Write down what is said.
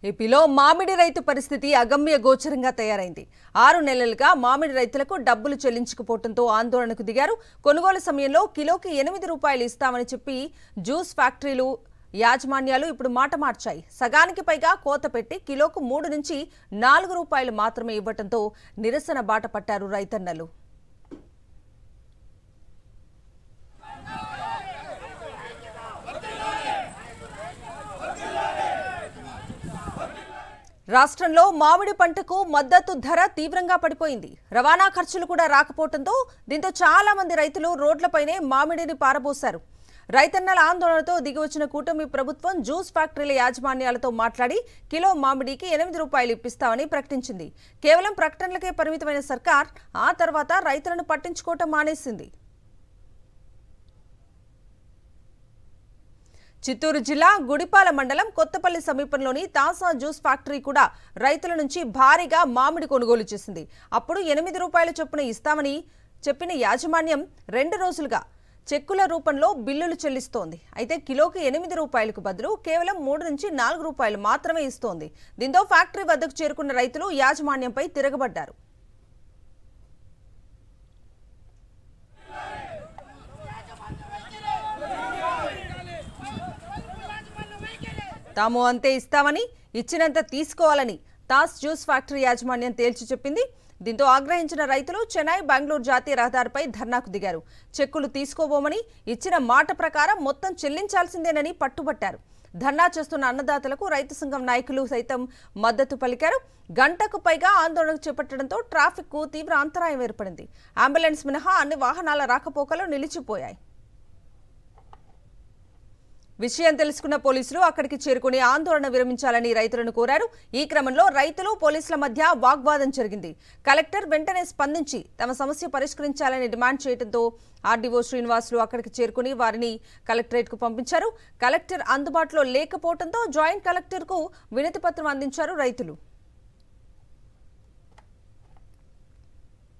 ఏపీలో మామిడి రైతు పరిస్థితి అగమ్య గోచరంగా తయారైంది. 6 నెలలుగా మామిడి రైతులకు డబ్బులు చెల్లించకపోవడంతో ఆందోళనకు దిగారు. కొనుగోలు సమయంలో కిలోకి 8 రూపాయలు ఇస్తామని చెప్పి జ్యూస్ ఫ్యాక్టరీలు యాజమాన్యాలు ఇప్పుడు మాట మార్చాయి. సగానికి పైగా కోత పెట్టి కిలోకు 3 నుంచి 4 రూపాయలు మాత్రమే ఇవ్వడంతో నిరసన బాట పట్టారు రైతన్నలు. రాష్ట్రంలో మామిడి పంటకు మద్దతు ధర తీవ్రంగా పడిపోయింది. రవాణా ఖర్చులు కూడా రాకపోవడంతో దీంతో చాలా మంది రైతులు రోడ్లపైనే మామిడిని పారబోశారు. రైతన్నల ఆందోళనతో దిగివచ్చిన కూటమి ప్రభుత్వం జ్యూస్ ఫ్యాక్టరీల యాజమాన్యాలతో మాట్లాడి కిలో మామిడికి 8 రూపాయలు ఇప్పిస్తామని ప్రకటించింది. కేవలం ప్రకటనలకే పరిమితమైన సర్కార్ ఆ తర్వాత రైతులను పట్టించుకోవటం మానేసింది. చిత్తూరు జిల్లా గుడిపాల మండలం కొత్తపల్లి సమీపంలోని తాసా జ్యూస్ ఫ్యాక్టరీ కూడా రైతుల నుంచి భారీగా మామిడి కొనుగోలు చేసింది. అప్పుడు 8 రూపాయల చొప్పున ఇస్తామని చెప్పిన యాజమాన్యం 2 రోజులుగా చెక్కుల రూపంలో బిల్లులు చెల్లిస్తోంది. అయితే కిలోకి 8 రూపాయలకు బదులు కేవలం 3 నుంచి 4 రూపాయలు మాత్రమే ఇస్తోంది. దీంతో ఫ్యాక్టరీ వద్దకు చేరుకున్న రైతులు యాజమాన్యంపై తిరగబడ్డారు. తాము అంతే ఇస్తామని, ఇచ్చినంత తీసుకోవాలని తాస్ జ్యూస్ ఫ్యాక్టరీ యాజమాన్యం తేల్చి చెప్పింది. దీంతో ఆగ్రహించిన రైతులు చెన్నై బెంగళూరు జాతీయ రహదారిపై ధర్నాకు దిగారు. చెక్కులు తీసుకోబోమని, ఇచ్చిన మాట ప్రకారం మొత్తం చెల్లించాల్సిందేనని పట్టుబట్టారు. ధర్నా చేస్తున్న అన్నదాతలకు రైతు సంఘం నాయకులు సైతం మద్దతు పలికారు. గంటకు పైగా ఆందోళన చేపట్టడంతో ట్రాఫిక్ కు తీవ్ర అంతరాయం ఏర్పడింది. అంబులెన్స్ మినహా అన్ని వాహనాల రాకపోకలు నిలిచిపోయాయి. విషయం తెలుసుకున్న పోలీసులు అక్కడికి చేరుకుని ఆందోళన విరమించాలని రైతులను కోరారు. ఈ క్రమంలో రైతులు పోలీసుల మధ్య వాగ్వాదం జరిగింది. కలెక్టర్ వెంటనే స్పందించి తమ సమస్య పరిష్కరించాలని డిమాండ్ చేయడంతో ఆర్డీఓ శ్రీనివాసులు అక్కడికి చేరుకుని వారిని కలెక్టరేట్కు పంపించారు. కలెక్టర్ అందుబాటులో లేకపోవడంతో జాయింట్ కలెక్టర్కు వినతి పత్రం అందించారు రైతులు.